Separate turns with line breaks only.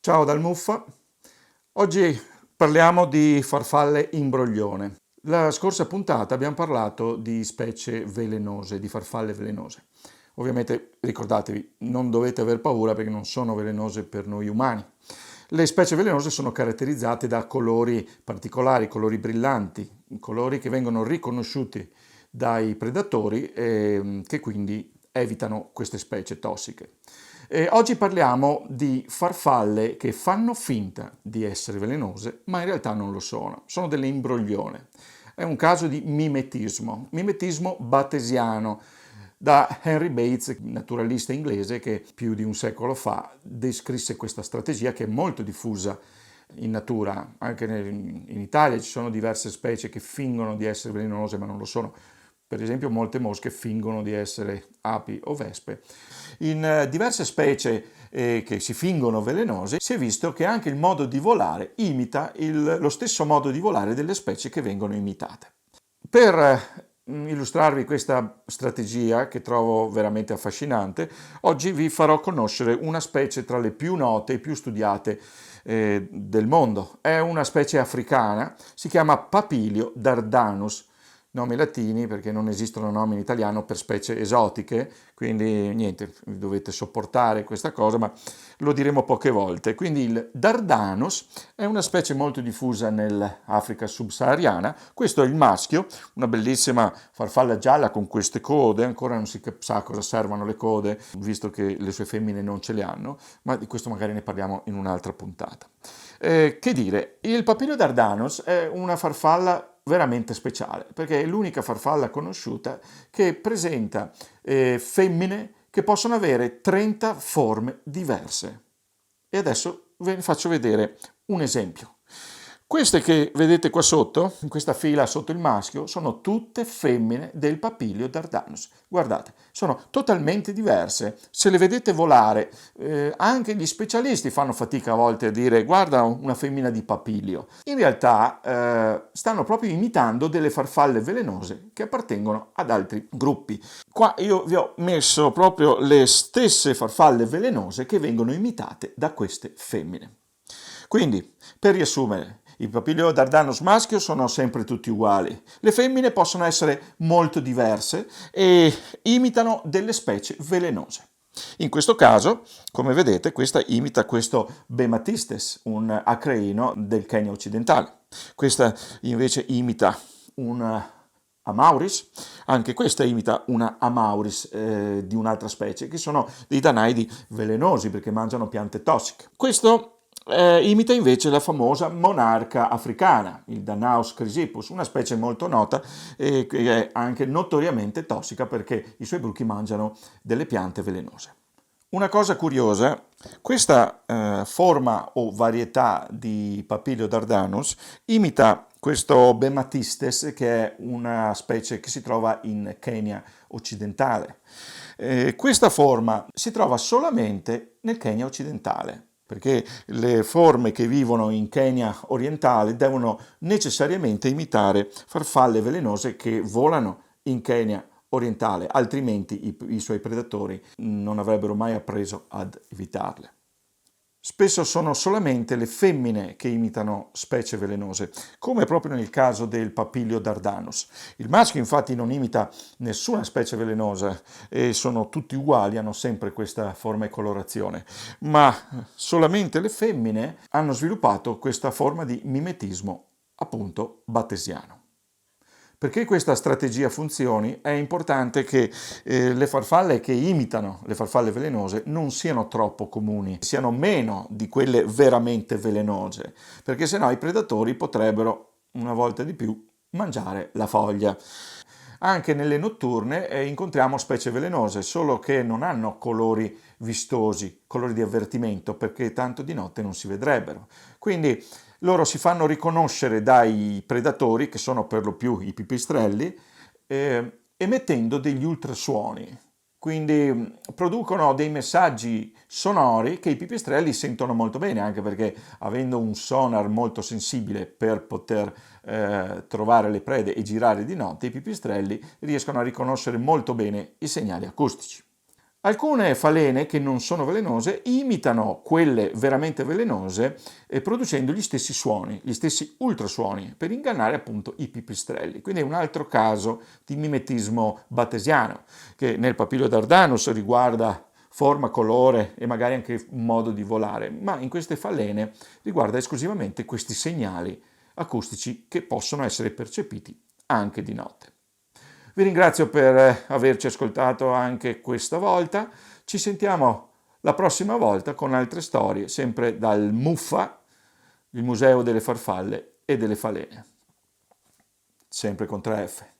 Ciao dal Muffa, oggi parliamo di farfalle imbroglione. La scorsa puntata abbiamo parlato di specie velenose, di farfalle velenose. Ovviamente ricordatevi, non dovete aver paura perché non sono velenose per noi umani. Le specie velenose sono caratterizzate da colori particolari, colori brillanti, colori che vengono riconosciuti dai predatori e che quindi evitano queste specie tossiche. Oggi parliamo di farfalle che fanno finta di essere velenose, ma in realtà non lo sono delle imbroglione. È un caso di mimetismo battesiano da Henry Bates, naturalista inglese che più di un secolo fa descrisse questa strategia che è molto diffusa in natura. Anche in Italia ci sono diverse specie che fingono di essere velenose ma non lo sono. Per esempio molte mosche fingono di essere api o vespe. In diverse specie che si fingono velenose si è visto che anche il modo di volare imita lo stesso modo di volare delle specie che vengono imitate. Per illustrarvi questa strategia che trovo veramente affascinante, oggi vi farò conoscere una specie tra le più note e più studiate del mondo. È una specie africana, si chiama Papilio dardanus, nomi latini perché non esistono nomi in italiano per specie esotiche, quindi niente, dovete sopportare questa cosa, ma lo diremo poche volte. Quindi il Dardanus è una specie molto diffusa nell'Africa subsahariana. Questo è il maschio, una bellissima farfalla gialla con queste code, ancora non si sa cosa servono le code, visto che le sue femmine non ce le hanno, ma di questo magari ne parliamo in un'altra puntata. Che dire, il Papilio dardanus è una farfalla veramente speciale, perché è l'unica farfalla conosciuta che presenta femmine che possono avere 30 forme diverse. E adesso ve ne faccio vedere un esempio. Queste che vedete qua sotto, in questa fila sotto il maschio, sono tutte femmine del Papilio dardanus. Guardate, sono totalmente diverse. Se le vedete volare, anche gli specialisti fanno fatica a volte a dire guarda una femmina di Papilio. In realtà stanno proprio imitando delle farfalle velenose che appartengono ad altri gruppi. Qua io vi ho messo proprio le stesse farfalle velenose che vengono imitate da queste femmine. Quindi, per riassumere, i Papilio dardanus maschio sono sempre tutti uguali. Le femmine possono essere molto diverse e imitano delle specie velenose. In questo caso, come vedete, questa imita questo Bematistes, un acreino del Kenya occidentale. Questa invece imita un Amauris, anche questa imita una Amauris di un'altra specie, che sono dei danaidi velenosi perché mangiano piante tossiche. Questo imita invece la famosa monarca africana, il Danaus chrysippus, una specie molto nota e che è anche notoriamente tossica perché i suoi bruchi mangiano delle piante velenose. Una cosa curiosa, questa forma o varietà di Papilio dardanus imita questo Bematistes, che è una specie che si trova in Kenya occidentale. Questa forma si trova solamente nel Kenya occidentale, perché le forme che vivono in Kenya orientale devono necessariamente imitare farfalle velenose che volano in Kenya orientale, altrimenti i suoi predatori non avrebbero mai appreso ad evitarle. Spesso sono solamente le femmine che imitano specie velenose, come proprio nel caso del Papilio dardanus. Il maschio infatti non imita nessuna specie velenosa e sono tutti uguali, hanno sempre questa forma e colorazione, ma solamente le femmine hanno sviluppato questa forma di mimetismo, appunto battesiano. Perché questa strategia funzioni è importante che le farfalle che imitano le farfalle velenose non siano troppo comuni, siano meno di quelle veramente velenose, perché sennò i predatori potrebbero, una volta di più, mangiare la foglia. Anche nelle notturne incontriamo specie velenose, solo che non hanno colori vistosi, colori di avvertimento, perché tanto di notte non si vedrebbero. Quindi loro si fanno riconoscere dai predatori, che sono per lo più i pipistrelli, emettendo degli ultrasuoni. Quindi producono dei messaggi sonori che i pipistrelli sentono molto bene, anche perché avendo un sonar molto sensibile per poter trovare le prede e girare di notte, i pipistrelli riescono a riconoscere molto bene i segnali acustici. Alcune falene che non sono velenose imitano quelle veramente velenose producendo gli stessi suoni, gli stessi ultrasuoni per ingannare appunto i pipistrelli. Quindi è un altro caso di mimetismo battesiano che nel Papilio dardanus riguarda forma, colore e magari anche modo di volare, ma in queste falene riguarda esclusivamente questi segnali acustici che possono essere percepiti anche di notte. Vi ringrazio per averci ascoltato anche questa volta. Ci sentiamo la prossima volta con altre storie, sempre dal MUFFA, il Museo delle Farfalle e delle Falene. Sempre con 3F.